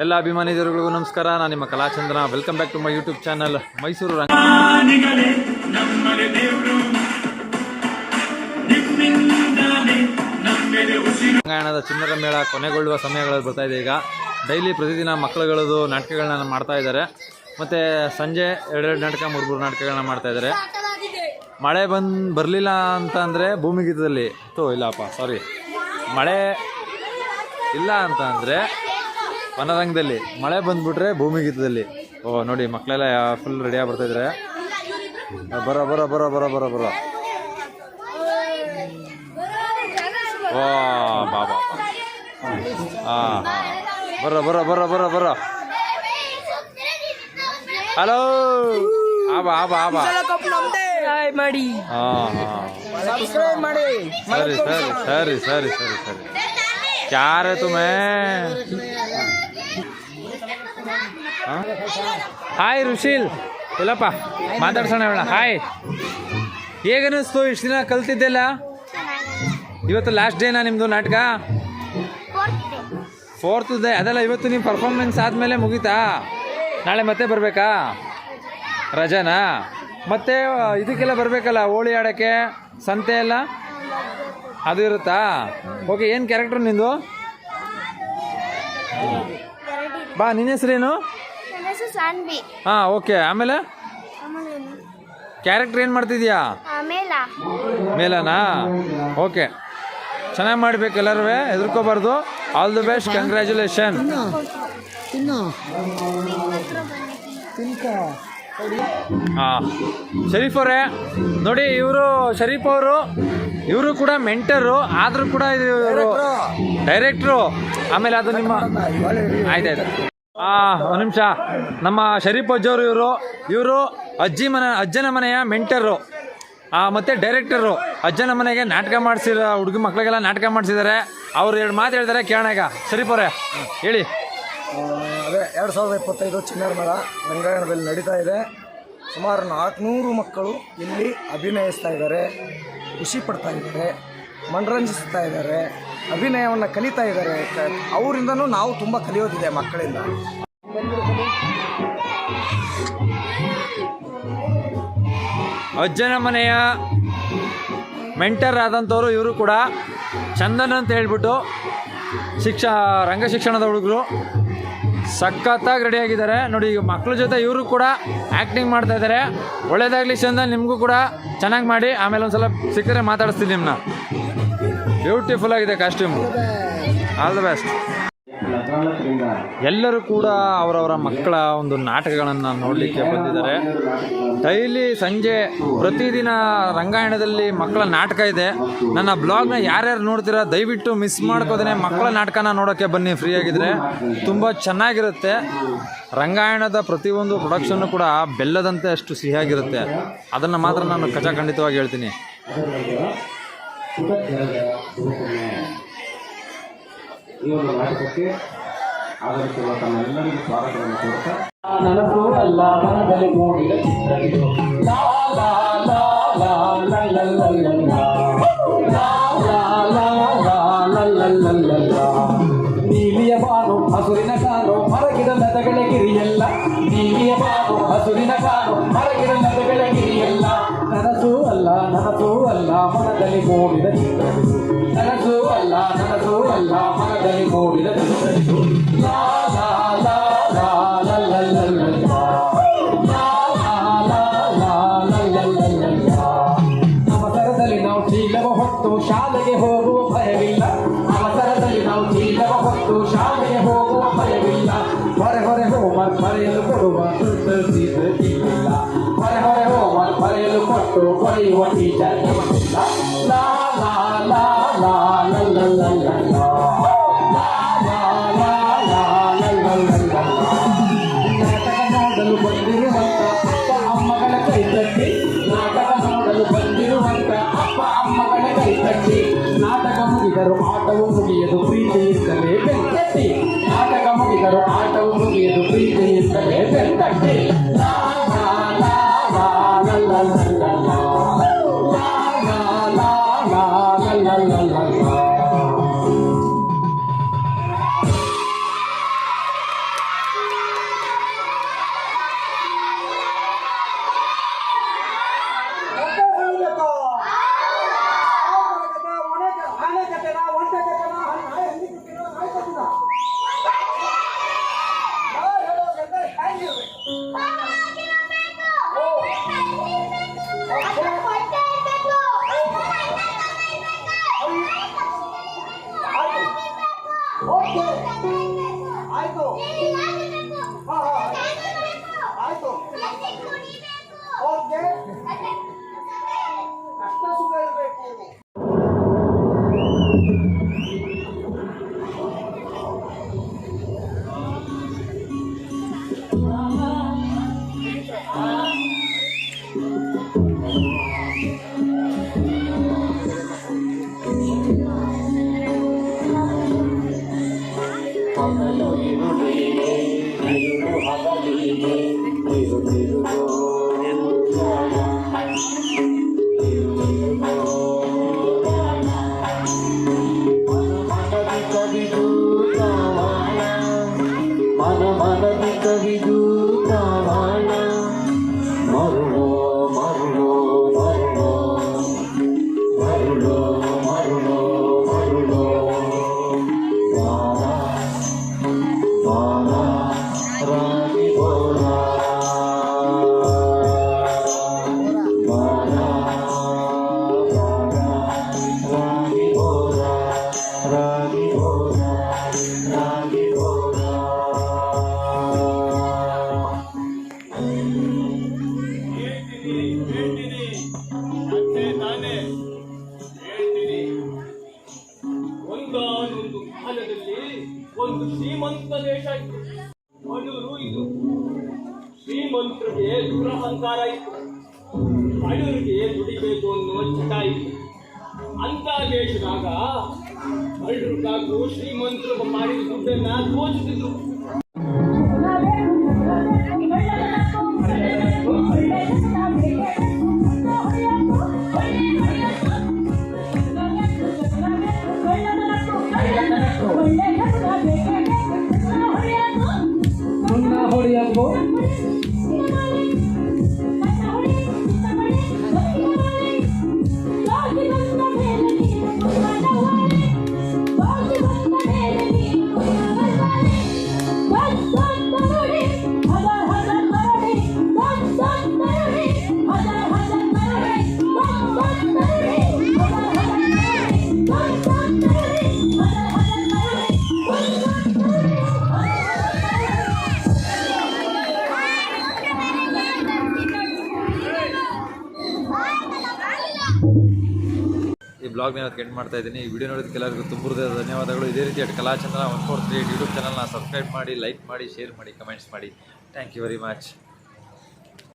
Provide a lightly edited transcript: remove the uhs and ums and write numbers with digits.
ಎಲ್ಲ ಅಭಿಮಾನಿಗಳಿಗೂ ನಮಸ್ಕಾರ. ನಾನು ನಿಮ್ಮ Kalachandra. Welcome back to my YouTube channel Mysuru ರಂಗಾಯಣದ ಚಿಣ್ಣರ ಮೇಳ ಕೊನೆಗೊಳ್ಳುವ ಸಮಯಗಳು ಬರ್ತಾ ಇದೆ. ಈಗ ಡೈಲಿ ಪ್ರತಿದಿನ ಮಕ್ಕಳುಗಳದ್ದು ನಾಟಕಗಳನ್ನ ಮಾಡ್ತಾ ಇದ್ದಾರೆ. ಮತ್ತು ಸಂಜೆ 2 ನಾಟಕ 3 ನಾಟಕಗಳನ್ನ ಮಾಡ್ತಾ ಇದ್ದಾರೆ. ಮಳೆ ಬರಲಿಲ್ಲ ಅಂತ ಅಂದರೆ ಭೂಮಿಗೀತದಲ್ಲಿ ಮಳೆ ಇಲ್ಲ ಅಂತ ಅಂದರೆ ವನರಂಗದಲ್ಲಿ, ಮಳೆ ಬಂದ್ಬಿಟ್ರೆ ಭೂಮಿಗೀತದಲ್ಲಿ. ನೋಡಿ ಮಕ್ಕಳೆಲ್ಲ ಫುಲ್ ರೆಡಿಯಾಗಿ ಬರ್ತಾಯಿದ್ರೆ. ಬರೋ ಬರೋ ಬರೋ ಬರೋ ಬರೋ ಬರೋ ಓ ಬಾ ಬಾ ಹಾಂ ಬರೋ ಬರೋ ಬರೋ ಬರೋ ಬರೋ ಹಲೋ ಆಬಾ ಆಬಾ ಆಬಾ ಮಾಡಿ ಹಾಂ ಹಾಂ ಸರಿ ಸರಿ ಸರಿ ಸರಿ ಸರಿ ಸರಿ ಕ್ಯಾರೆ ತುಮೇ. ಹಾಯ್ ರುಶೀಲ್, ಇಲ್ಲಪ್ಪ ಮಾತಾಡ್ಸೋಣ ಹೇಳ. ಹಾಯ್, ಹೇಗನ್ನಿಸ್ತು? ಇಷ್ಟು ದಿನ ಕಲ್ತಿದ್ದೆಲ್ಲ, ಇವತ್ತು ಲಾಸ್ಟ್ ಡೇನಾ ನಿಮ್ಮದು ನಾಟಕ? 4th ಡೇ ಅದೆಲ್ಲ. ಇವತ್ತು ನಿಮ್ಮ ಪರ್ಫಾರ್ಮೆನ್ಸ್ ಆದಮೇಲೆ ಮುಗೀತಾ? ನಾಳೆ ಮತ್ತೆ ಬರಬೇಕಾ? ರಜಾನಾ? ಮತ್ತೆ ಇದಕ್ಕೆಲ್ಲ ಬರಬೇಕಲ್ಲ, ಹೋಳಿ ಆಡೋಕ್ಕೆ, ಸಂತೆ ಎಲ್ಲ ಅದು ಇರುತ್ತಾ? ಓಕೆ, ಏನು ಕ್ಯಾರೆಕ್ಟರ್ ನಿಂದು? ಬಾ, ನಿನ್ನ ಹೆಸರೇನು? ಹಾಂ ಓಕೆ. ಆಮೇಲೆ ಕ್ಯಾರೆಕ್ಟರ್ ಏನು ಮಾಡ್ತಿದ್ಯಾ? ಮೇಲನಾ? ಓಕೆ, ಚೆನ್ನಾಗಿ ಮಾಡಬೇಕು ಎಲ್ಲರೂ, ಹೆದರ್ಕೋಬಾರ್ದು. All the best, congratulation. ಹಾಂ, ಶರೀಫ್ ಅವರೇ ನೋಡಿ, ಇವರು ಶರೀಫ್ ಅವರು, ಇವರು ಕೂಡ ಮೆಂಟರು, ಆದರೂ ಕೂಡ ಇವರು ಡೈರೆಕ್ಟ್ರು. ಆಮೇಲೆ ಅದು ನಿಮ್ಮ ಆಯ್ತಾಯ್ತು. ಒಂದು ನಿಮಿಷ. ನಮ್ಮ ಶರೀಫ್ ಅಜ್ಜವರು ಇವರು ಅಜ್ಜನ ಮನೆಯ ಮೆಂಟರು ಮತ್ತು ಡೈರೆಕ್ಟರು. ಅಜ್ಜನ ಮನೆಗೆ ನಾಟಕ ಮಾಡಿಸಿರೋ ಹುಡುಗಿ ಮಕ್ಕಳಿಗೆಲ್ಲ ನಾಟಕ ಮಾಡಿಸಿದ್ದಾರೆ. ಅವ್ರು 2 ಮಾತು ಹೇಳ್ತಾರೆ, ಕೇಳೋಣ. ಈಗ ಶರೀಫ್ ಅವರೇ ಹೇಳಿ. ಅದೇ 2025 ಚಿಣ್ಣರ ಮೇಳ ರಂಗಾಯಣದಲ್ಲಿ ನಡೀತಾ ಇದೆ. ಸುಮಾರು 400 ಮಕ್ಕಳು ಇಲ್ಲಿ ಅಭಿನಯಿಸ್ತಾ ಇದ್ದಾರೆ, ಖುಷಿ ಪಡ್ತಾ ಇದ್ದಾರೆ, ಮನರಂಜಿಸ್ತಾ ಇದ್ದಾರೆ, ಅಭಿನಯವನ್ನು ಕಲಿತಾ ಇದ್ದಾರೆ. ಅವರಿಂದನೂ ನಾವು ತುಂಬ ಕಲಿಯೋದಿದೆ ಮಕ್ಕಳಿಂದ. ಅಜ್ಜನ ಮನೆಯ ಮೆಂಟರ್ ಆದಂಥವ್ರು ಇವರು ಕೂಡ. ಚಂದನ್ ಅಂತ ಹೇಳ್ಬಿಟ್ಟು ರಂಗ ಶಿಕ್ಷಣದ ಹುಡುಗರು ಸಖತ್ತಾಗಿ ರೆಡಿಯಾಗಿದ್ದಾರೆ ನೋಡಿ. ಈಗ ಮಕ್ಕಳ ಜೊತೆ ಇವರು ಕೂಡ ಆ್ಯಕ್ಟಿಂಗ್ ಮಾಡ್ತಾ ಇದ್ದಾರೆ. ಒಳ್ಳೇದಾಗಲಿ ಚಂದನ್, ನಿಮಗೂ ಕೂಡ ಚೆನ್ನಾಗಿ ಮಾಡಿ. ಆಮೇಲೆ ಒಂದು ಸಲ ಸಿಕ್ಕರೆ ಮಾತಾಡಿಸ್ತೀನಿ ನಿಮ್ಮನ್ನ. ಬ್ಯೂಟಿಫುಲ್ ಆಗಿದೆ ಕಾಸ್ಟ್ಯೂಮು. All the best. ಎಲ್ಲರೂ ಕೂಡ ಅವರವರ ಮಕ್ಕಳ ಒಂದು ನಾಟಕಗಳನ್ನು ನೋಡಲಿಕ್ಕೆ ಬಂದಿದ್ದಾರೆ. ಡೈಲಿ ಸಂಜೆ ಪ್ರತಿದಿನ ರಂಗಾಯಣದಲ್ಲಿ ಮಕ್ಕಳ ನಾಟಕ ಇದೆ. ನನ್ನ ಬ್ಲಾಗ್ನ ಯಾರ್ಯಾರು ನೋಡ್ತೀರಾ ದಯವಿಟ್ಟು ಮಿಸ್ ಮಾಡ್ಕೋದೇ ಮಕ್ಕಳ ನಾಟಕನ ನೋಡೋಕ್ಕೆ ಬನ್ನಿ, ಫ್ರೀ ಆಗಿದ್ರೆ ತುಂಬ ಚೆನ್ನಾಗಿರುತ್ತೆ. ರಂಗಾಯಣದ ಪ್ರತಿಯೊಂದು ಪ್ರೊಡಕ್ಷನ್ನು ಕೂಡ ಬೆಲ್ಲದಂತೆ ಅಷ್ಟು ಸಿಹಿಯಾಗಿರುತ್ತೆ. ಅದನ್ನು ಮಾತ್ರ ನಾನು ಖಚಿತವಾಗಿ ಹೇಳ್ತೀನಿ. ಈ ಒಂದು ನಾಟಕಕ್ಕೆ ಆಗಮಿಸಿರುವ ತಮ್ಮೆಲ್ಲರಿಗೂ ಸ್ವಾಗತವನ್ನು ಕೋರುತ್ತಾ, ನನಗೂ ಅಲ್ಲ ಮನದಲ್ಲಿ ಮೂಡಿದ ಚಿತ್ರವಿದು. ಲಾ ಲಾ ಲಾ ಲಾ ಲಾ ಲಾ ಲಾ ಲಾ ಲಾ ಲಾ ಲಾ ಲಾ. ನೀಲಿಯ ಬಾನು ಹಸುರಿನ ಕಾನು ಮರಗಿಡ ನದಗಳ ಗಿರಿಯಲ್ಲ. ನೀಲಿಯ ಬಾನು ಹಸುರಿನ ಕಾನು ಮರಗಿಡ ನದಗಳ ಗಿರಿಯಲ್ಲ. ನನಸೂ ಅಲ್ಲ ಮನದಲ್ಲಿ ಮೂಡಿದ ಚಿತ್ರವಿದು. ನನಸೂ ಅಲ್ಲ ಮನದಲ್ಲಿ ಮೂಡಿದ ಚಿತ್ರವಿದು. ಲಾ ಲಾ ಲಾ ಲಾ ಲಾ ಲಾ ಲಾ ಲಾ ಲಾ ಲಾ ಲಾ ಲಾ ಲಾ. ಅವಸರದಲ್ಲಿ ನಾವು ಚೀಲವ ಹೊತ್ತು ಶಾಲೆಗೆ ಹೋಗುವ ಭಯವಿಲ್ಲ. ಅವಸರದಲ್ಲಿ ನಾವು ಚೀಲವ ಹೊತ್ತು ಶಾಲೆಗೆ ಹೋಗುವ ಭಯವಿಲ್ಲ. ಹೊರೆ ಹೋಮ್ವರ್ಕ್ ಬರೆಯಲು ಕೊಡುವ ಇಲ್ಲ. ಹೊರೆ ಹೋಮ್ವರ್ಕ್ ಬರೆಯಲು ಕೊಟ್ಟು ಕೊರೆಯುವ ಟೀಚರ್ ನಮಗಿಲ್ಲ. ಲಾ ಲಾ ಲಾ ಲಾ ಲಾ ಲಾ ಲಾ ಲಾ ಲಾ ಲಾ ಲಾ ಲಾ ಲಾ ಲಾ. ನಾಟಕ ನೋಡಲು ಬಂದಿರುವಂತ ಅಪ್ಪ ಅಮ್ಮಗಳ ಕೈ ತಟ್ಟಿ. ನಾಟಕ ನೋಡಲು ಬಂದಿರುವಂತ ಅಪ್ಪ ಅಮ್ಮಗಳ ಕೈ ತಟ್ಟಿ. ನಾಟಕ ಮುಗಿದರು ಆಟವು ಮುಗಿಯದು ಪ್ರೀತಿಯಿಂದಲೇ ಬೆಂತಟ್ಟಿ. ನಾಟಕ ಮುಗಿದರು ಆಟವು ಮುಗಿಯದು ಪ್ರೀತಿಯಿಂದಲೇ ಬೆಂತಟ್ಟಿ. ಲಾ ಲಾ ಲಾ ಲಾ ಲಾ ಲಾ ಲಾ ಲಾ ಲಾ ಲಾ ಲಾ ಲಾ. ಶ್ರೀಮಂತರಿಗೆ ದೂರ ಸಂಸಾರ ಇತ್ತು, ಬಡವರಿಗೆ ದುಡಿಬೇಕು ಅನ್ನೋ ಚಟ ಇತ್ತು. ಅಂತ ದೇಶದಾಗ ಬಡವರು ಕಾಕು ಶ್ರೀಮಂತರು ಮಾಡಿದ ದುಡ್ಡನ್ನ ತೋಚಿಸಿದ್ರು. ಈ ಬ್ಲಾಗ್ನ ಇವತ್ತು ಎಂಡ್ ಮಾಡ್ತಾ ಇದ್ದೀನಿ. ಈ ವಿಡಿಯೋ ನೋಡೋದಕ್ಕೆ ಎಲ್ಲರಿಗೂ ತುಂಬ ಧನ್ಯವಾದಗಳು. ಇದೇ ರೀತಿ ಕಲಾಚಂದ್ರ 143 ಯೂಟ್ಯೂಬ್ ಚಾನಲ್ನ ಸಬ್ಸ್ಕ್ರೈಬ್ ಮಾಡಿ, ಲೈಕ್ ಮಾಡಿ, ಶೇರ್ ಮಾಡಿ, ಕಮೆಂಟ್ಸ್ ಮಾಡಿ. Thank you very much.